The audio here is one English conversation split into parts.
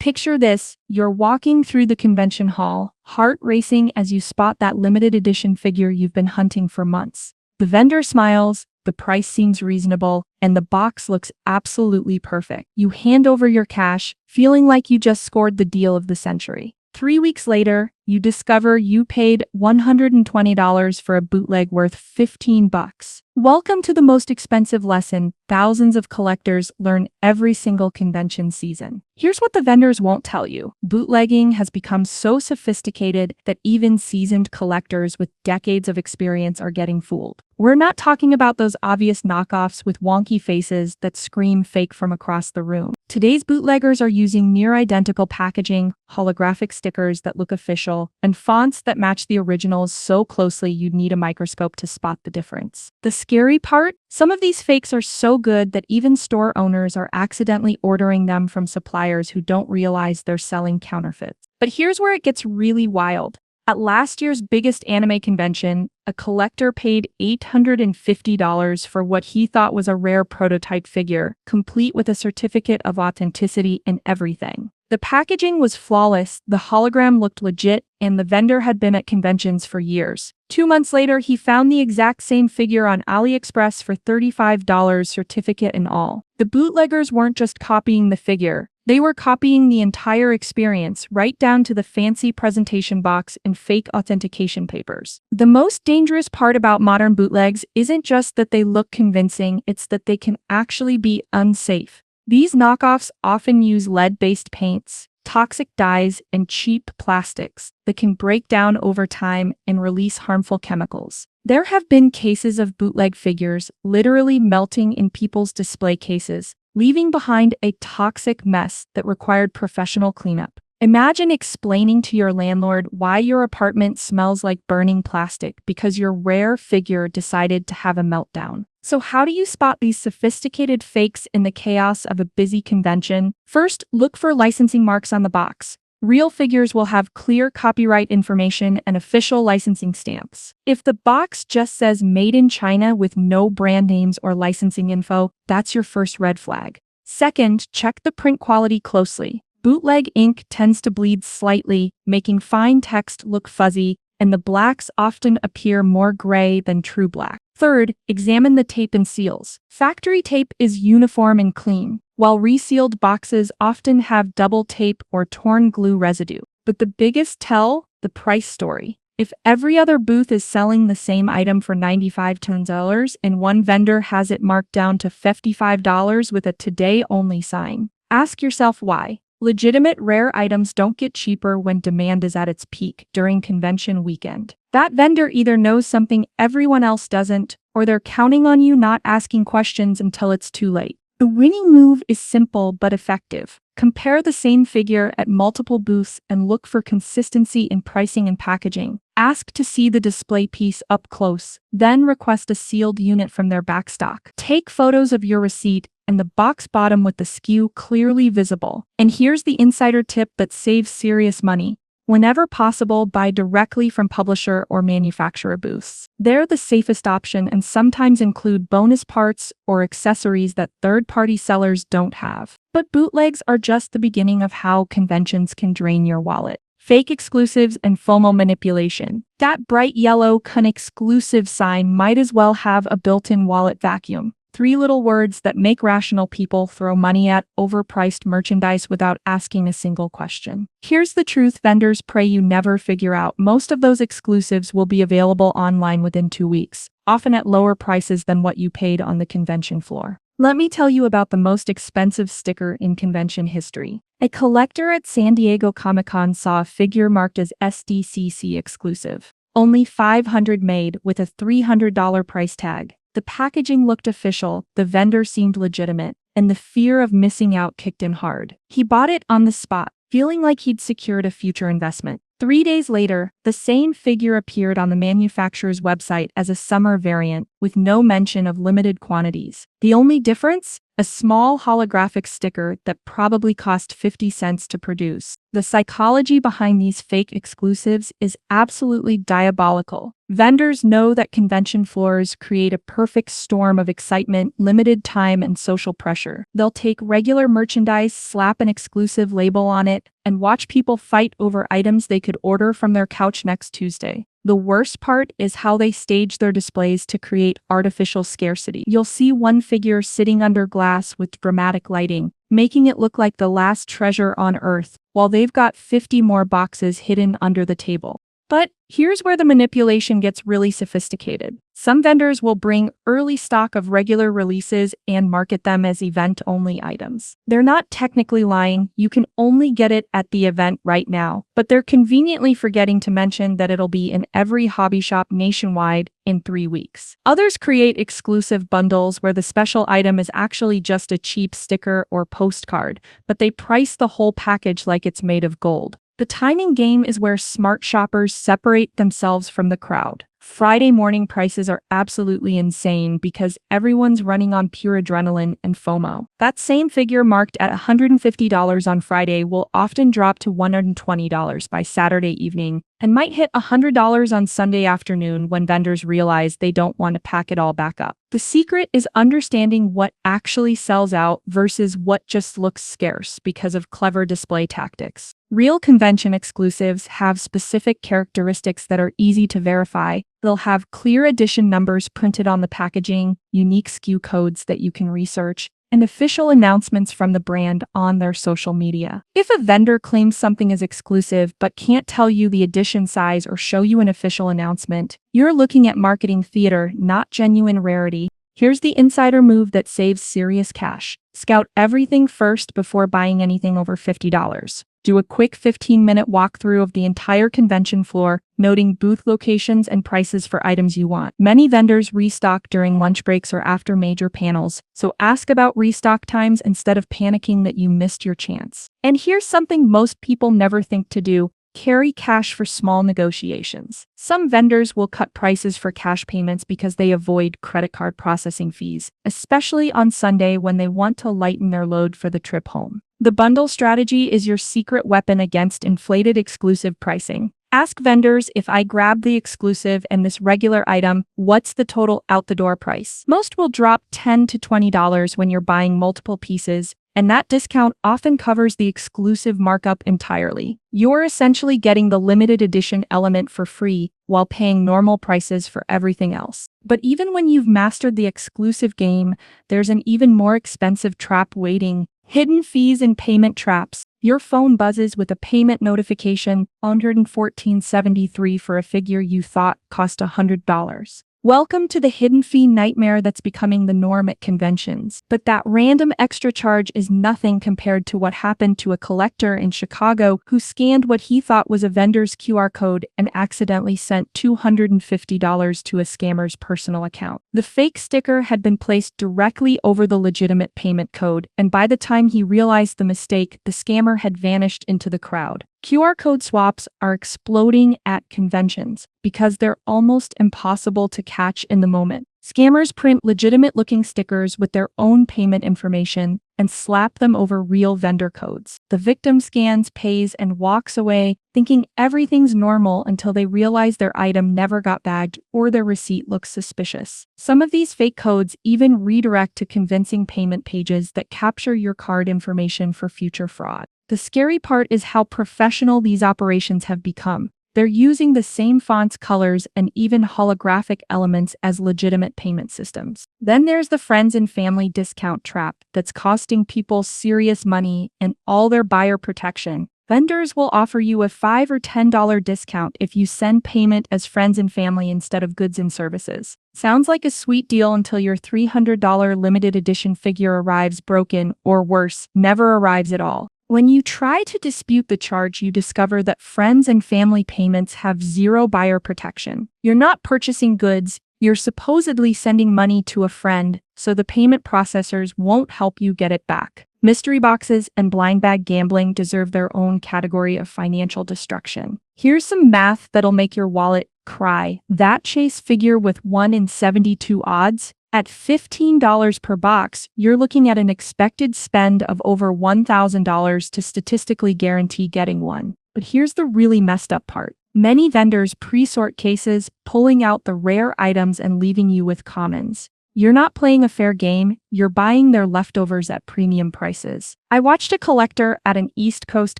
Picture this, you're walking through the convention hall, heart racing as you spot that limited edition figure you've been hunting for months. The vendor smiles, the price seems reasonable, and the box looks absolutely perfect. You hand over your cash, feeling like you just scored the deal of the century. 3 weeks later, you discover you paid $120 for a bootleg worth $15. Welcome to the most expensive lesson thousands of collectors learn every single convention season. Here's what the vendors won't tell you. Bootlegging has become so sophisticated that even seasoned collectors with decades of experience are getting fooled. We're not talking about those obvious knockoffs with wonky faces that scream fake from across the room. Today's bootleggers are using near-identical packaging, holographic stickers that look official, and fonts that match the originals so closely you'd need a microscope to spot the difference. The scary part? Some of these fakes are so good that even store owners are accidentally ordering them from suppliers who don't realize they're selling counterfeits. But here's where it gets really wild. At last year's biggest anime convention, a collector paid $850 for what he thought was a rare prototype figure, complete with a certificate of authenticity and everything. The packaging was flawless, the hologram looked legit, and the vendor had been at conventions for years. 2 months later, he found the exact same figure on AliExpress for $35, certificate and all. The bootleggers weren't just copying the figure. They were copying the entire experience, right down to the fancy presentation box and fake authentication papers. The most dangerous part about modern bootlegs isn't just that they look convincing, it's that they can actually be unsafe. These knockoffs often use lead-based paints, toxic dyes, and cheap plastics that can break down over time and release harmful chemicals. There have been cases of bootleg figures literally melting in people's display cases, leaving behind a toxic mess that required professional cleanup. Imagine explaining to your landlord why your apartment smells like burning plastic because your rare figure decided to have a meltdown. So how do you spot these sophisticated fakes in the chaos of a busy convention? First, look for licensing marks on the box. Real figures will have clear copyright information and official licensing stamps. If the box just says Made in China with no brand names or licensing info, that's your first red flag. Second, check the print quality closely. Bootleg ink tends to bleed slightly, making fine text look fuzzy, and the blacks often appear more gray than true black. Third, examine the tape and seals. Factory tape is uniform and clean, while resealed boxes often have double tape or torn glue residue. But the biggest tell? The price story. If every other booth is selling the same item for $95 and one vendor has it marked down to $55 with a today-only sign, ask yourself why. Legitimate rare items don't get cheaper when demand is at its peak during convention weekend. That vendor either knows something everyone else doesn't, or they're counting on you not asking questions until it's too late. The winning move is simple but effective. Compare the same figure at multiple booths and look for consistency in pricing and packaging. Ask to see the display piece up close, then request a sealed unit from their backstock. Take photos of your receipt and the box bottom with the SKU clearly visible. And here's the insider tip that saves serious money. Whenever possible, buy directly from publisher or manufacturer booths. They're the safest option and sometimes include bonus parts or accessories that third-party sellers don't have. But bootlegs are just the beginning of how conventions can drain your wallet. Fake exclusives and FOMO manipulation. That bright yellow "con-exclusive" sign might as well have a built-in wallet vacuum. 3 little words that make rational people throw money at overpriced merchandise without asking a single question. Here's the truth vendors pray you never figure out. Most of those exclusives will be available online within 2 weeks, often at lower prices than what you paid on the convention floor. Let me tell you about the most expensive sticker in convention history. A collector at San Diego Comic-Con saw a figure marked as SDCC exclusive. Only 500 made with a $300 price tag. The packaging looked official, the vendor seemed legitimate, and the fear of missing out kicked in hard. He bought it on the spot, feeling like he'd secured a future investment. 3 days later, the same figure appeared on the manufacturer's website as a summer variant, with no mention of limited quantities. The only difference? A small holographic sticker that probably cost 50 cents to produce. The psychology behind these fake exclusives is absolutely diabolical. Vendors know that convention floors create a perfect storm of excitement, limited time, and social pressure. They'll take regular merchandise, slap an exclusive label on it, and watch people fight over items they could order from their couch next Tuesday. The worst part is how they stage their displays to create artificial scarcity. You'll see one figure sitting under glass with dramatic lighting, making it look like the last treasure on Earth, while they've got 50 more boxes hidden under the table. But here's where the manipulation gets really sophisticated. Some vendors will bring early stock of regular releases and market them as event-only items. They're not technically lying, you can only get it at the event right now, but they're conveniently forgetting to mention that it'll be in every hobby shop nationwide in 3 weeks. Others create exclusive bundles where the special item is actually just a cheap sticker or postcard, but they price the whole package like it's made of gold. The timing game is where smart shoppers separate themselves from the crowd. Friday morning prices are absolutely insane because everyone's running on pure adrenaline and FOMO. That same figure marked at $150 on Friday will often drop to $120 by Saturday evening and might hit $100 on Sunday afternoon when vendors realize they don't want to pack it all back up. The secret is understanding what actually sells out versus what just looks scarce because of clever display tactics. Real convention exclusives have specific characteristics that are easy to verify. They'll have clear edition numbers printed on the packaging, unique SKU codes that you can research, and official announcements from the brand on their social media. If a vendor claims something is exclusive but can't tell you the edition size or show you an official announcement, you're looking at marketing theater, not genuine rarity. Here's the insider move that saves serious cash. Scout everything first before buying anything over $50. Do a quick 15-minute walkthrough of the entire convention floor, noting booth locations and prices for items you want. Many vendors restock during lunch breaks or after major panels, so ask about restock times instead of panicking that you missed your chance. And here's something most people never think to do. Carry cash for small negotiations. Some vendors will cut prices for cash payments because they avoid credit card processing fees, especially on Sunday when they want to lighten their load for the trip home. The bundle strategy is your secret weapon against inflated exclusive pricing. Ask vendors, if I grab the exclusive and this regular item, what's the total out-the-door price? Most will drop $10 to $20 when you're buying multiple pieces, and that discount often covers the exclusive markup entirely. You're essentially getting the limited edition element for free while paying normal prices for everything else. But even when you've mastered the exclusive game, there's an even more expensive trap waiting: hidden fees and payment traps. Your phone buzzes with a payment notification, $114.73 for a figure you thought cost $100. Welcome to the hidden fee nightmare that's becoming the norm at conventions. But that random extra charge is nothing compared to what happened to a collector in Chicago who scanned what he thought was a vendor's QR code and accidentally sent $250 to a scammer's personal account. The fake sticker had been placed directly over the legitimate payment code, and by the time he realized the mistake, the scammer had vanished into the crowd. QR code swaps are exploding at conventions because they're almost impossible to catch in the moment. Scammers print legitimate-looking stickers with their own payment information and slap them over real vendor codes. The victim scans, pays, and walks away, thinking everything's normal until they realize their item never got bagged or their receipt looks suspicious. Some of these fake codes even redirect to convincing payment pages that capture your card information for future fraud. The scary part is how professional these operations have become. They're using the same fonts, colors, and even holographic elements as legitimate payment systems. Then there's the friends and family discount trap that's costing people serious money and all their buyer protection. Vendors will offer you a $5 or $10 discount if you send payment as friends and family instead of goods and services. Sounds like a sweet deal until your $300 limited edition figure arrives broken, or worse, never arrives at all. When you try to dispute the charge, you discover that friends and family payments have zero buyer protection. You're not purchasing goods, you're supposedly sending money to a friend, so the payment processors won't help you get it back. Mystery boxes and blind bag gambling deserve their own category of financial destruction. Here's some math that'll make your wallet cry. That chase figure with 1 in 72 odds? At $15 per box, you're looking at an expected spend of over $1,000 to statistically guarantee getting one. But here's the really messed up part. Many vendors pre-sort cases, pulling out the rare items and leaving you with commons. You're not playing a fair game, you're buying their leftovers at premium prices. I watched a collector at an East Coast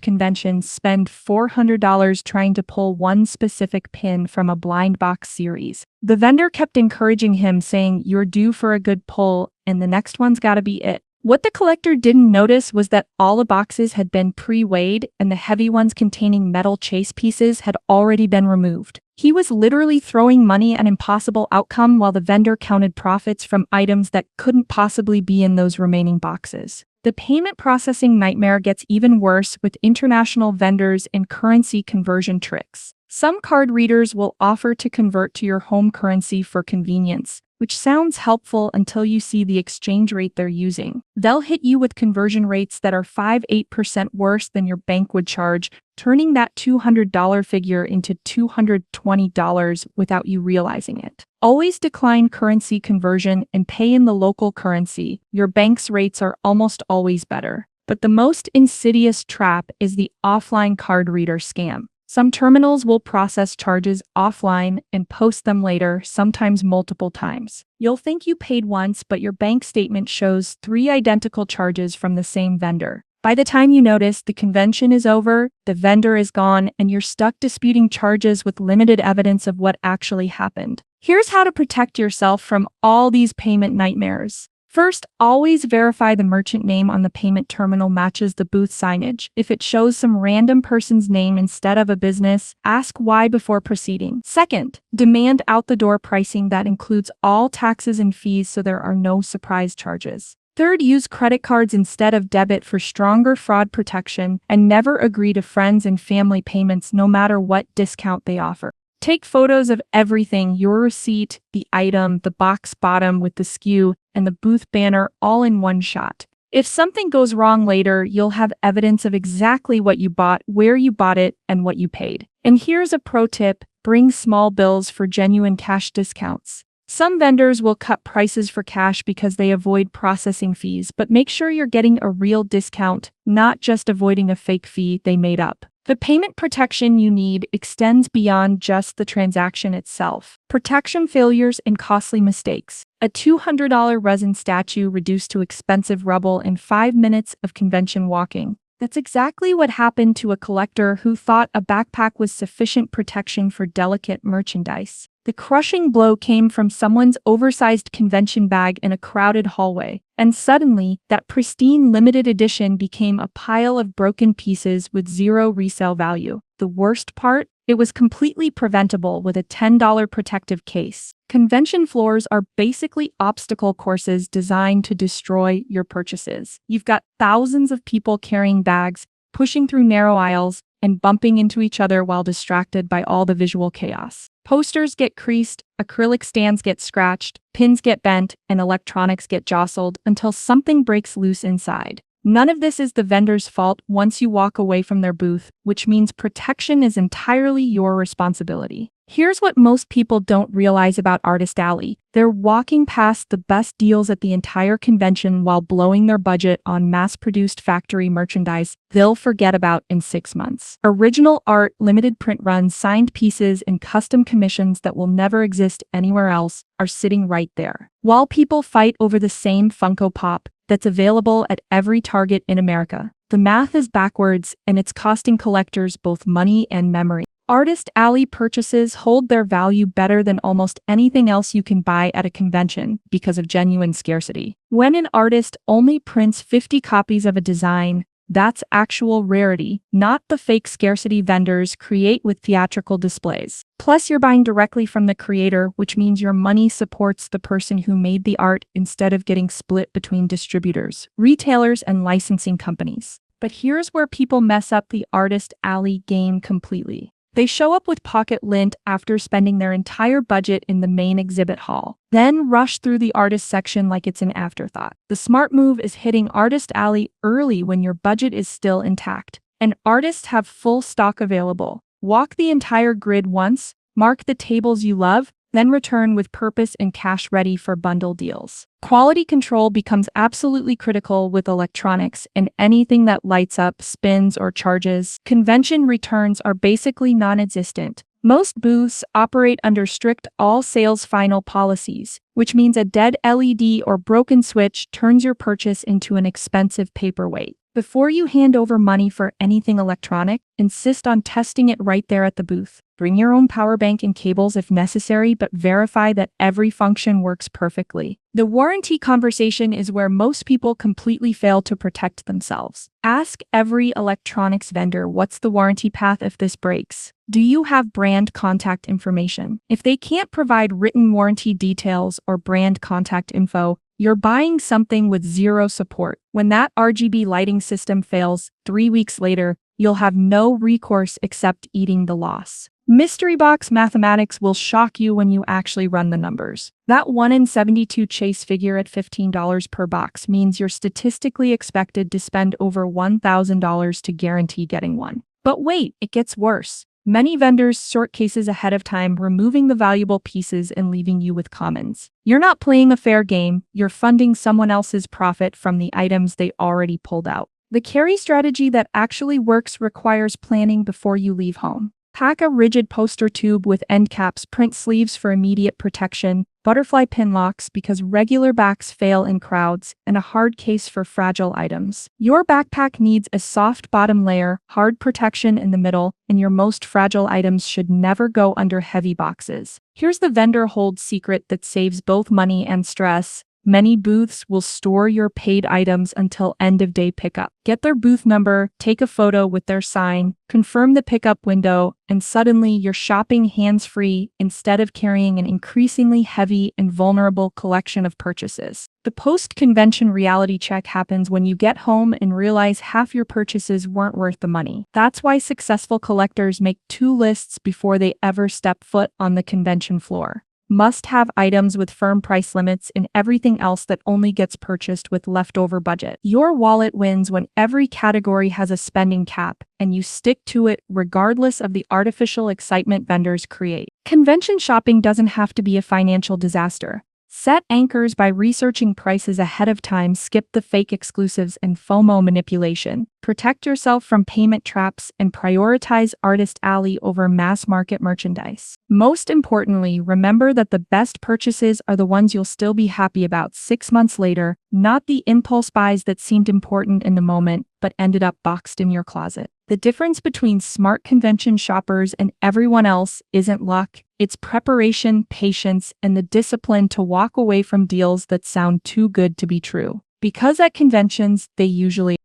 convention spend $400 trying to pull one specific pin from a blind box series. The vendor kept encouraging him, saying, "You're due for a good pull, and the next one's gotta be it." What the collector didn't notice was that all the boxes had been pre-weighed and the heavy ones containing metal chase pieces had already been removed. He was literally throwing money at an impossible outcome while the vendor counted profits from items that couldn't possibly be in those remaining boxes. The payment processing nightmare gets even worse with international vendors and currency conversion tricks. Some card readers will offer to convert to your home currency for convenience, which sounds helpful until you see the exchange rate they're using. They'll hit you with conversion rates that are 5-8% worse than your bank would charge, turning that $200 figure into $220 without you realizing it. Always decline currency conversion and pay in the local currency. Your bank's rates are almost always better. But the most insidious trap is the offline card reader scam. Some terminals will process charges offline and post them later, sometimes multiple times. You'll think you paid once, but your bank statement shows 3 identical charges from the same vendor. By the time you notice, the convention is over, the vendor is gone, and you're stuck disputing charges with limited evidence of what actually happened. Here's how to protect yourself from all these payment nightmares. First, always verify the merchant name on the payment terminal matches the booth signage. If it shows some random person's name instead of a business, ask why before proceeding. Second, demand out-the-door pricing that includes all taxes and fees so there are no surprise charges. Third, use credit cards instead of debit for stronger fraud protection, and never agree to friends and family payments no matter what discount they offer. Take photos of everything, your receipt, the item, the box bottom with the SKU, and the booth banner all in one shot. If something goes wrong later, you'll have evidence of exactly what you bought, where you bought it, and what you paid. And here's a pro tip: bring small bills for genuine cash discounts. Some vendors will cut prices for cash because they avoid processing fees, but make sure you're getting a real discount, not just avoiding a fake fee they made up. The payment protection you need extends beyond just the transaction itself. Protection failures and costly mistakes. A $200 resin statue reduced to expensive rubble in 5 minutes of convention walking. That's exactly what happened to a collector who thought a backpack was sufficient protection for delicate merchandise. The crushing blow came from someone's oversized convention bag in a crowded hallway, and suddenly, that pristine limited edition became a pile of broken pieces with zero resale value. The worst part? It was completely preventable with a $10 protective case. Convention floors are basically obstacle courses designed to destroy your purchases. You've got thousands of people carrying bags, pushing through narrow aisles, and bumping into each other while distracted by all the visual chaos. Posters get creased, acrylic stands get scratched, pins get bent, and electronics get jostled until something breaks loose inside. None of this is the vendor's fault once you walk away from their booth, which means protection is entirely your responsibility. Here's what most people don't realize about Artist Alley. They're walking past the best deals at the entire convention while blowing their budget on mass-produced factory merchandise they'll forget about in 6 months. Original art, limited print runs, signed pieces, and custom commissions that will never exist anywhere else are sitting right there. While people fight over the same Funko Pop that's available at every Target in America, the math is backwards and it's costing collectors both money and memory. Artist Alley purchases hold their value better than almost anything else you can buy at a convention because of genuine scarcity. When an artist only prints 50 copies of a design, that's actual rarity, not the fake scarcity vendors create with theatrical displays. Plus, you're buying directly from the creator, which means your money supports the person who made the art instead of getting split between distributors, retailers, and licensing companies. But here's where people mess up the Artist Alley game completely. They show up with pocket lint after spending their entire budget in the main exhibit hall, then rush through the artist section like it's an afterthought. The smart move is hitting Artist Alley early when your budget is still intact, and artists have full stock available. Walk the entire grid once, Mark the tables you love, then return with purpose and cash ready for bundle deals. Quality control becomes absolutely critical with electronics, and anything that lights up, spins, or charges. Convention returns are basically non-existent. Most booths operate under strict all sales final policies, which means a dead LED or broken switch turns your purchase into an expensive paperweight. Before you hand over money for anything electronic, insist on testing it right there at the booth. Bring your own power bank and cables if necessary, but verify that every function works perfectly. The warranty conversation is where most people completely fail to protect themselves. Ask every electronics vendor, what's the warranty path if this breaks? Do you have brand contact information? If they can't provide written warranty details or brand contact info, you're buying something with zero support. When that RGB lighting system fails, 3 weeks later, you'll have no recourse except eating the loss. Mystery box mathematics will shock you when you actually run the numbers. That 1 in 72 chase figure at $15 per box means you're statistically expected to spend over $1,000 to guarantee getting one. But wait, it gets worse. Many vendors sort cases ahead of time, removing the valuable pieces and leaving you with commons. You're not playing a fair game, you're funding someone else's profit from the items they already pulled out. The carry strategy that actually works requires planning before you leave home. Pack a rigid poster tube with end caps, print sleeves for immediate protection, butterfly pin locks because regular backs fail in crowds, and a hard case for fragile items. Your backpack needs a soft bottom layer, hard protection in the middle, and your most fragile items should never go under heavy boxes. Here's the vendor hold secret that saves both money and stress. Many booths will store your paid items until end-of-day pickup. Get their booth number, take a photo with their sign, confirm the pickup window, and suddenly you're shopping hands-free instead of carrying an increasingly heavy and vulnerable collection of purchases. The post-convention reality check happens when you get home and realize half your purchases weren't worth the money. That's why successful collectors make 2 lists before they ever step foot on the convention floor. Must-have items with firm price limits and everything else that only gets purchased with leftover budget. Your wallet wins when every category has a spending cap, and you stick to it regardless of the artificial excitement vendors create. Convention shopping doesn't have to be a financial disaster. Set anchors by researching prices ahead of time, skip the fake exclusives and FOMO manipulation, protect yourself from payment traps, and prioritize Artist Alley over mass market merchandise. Most importantly, remember that the best purchases are the ones you'll still be happy about 6 months later, not the impulse buys that seemed important in the moment but ended up boxed in your closet. The difference between smart convention shoppers and everyone else isn't luck, it's preparation, patience, and the discipline to walk away from deals that sound too good to be true. Because at conventions, they usually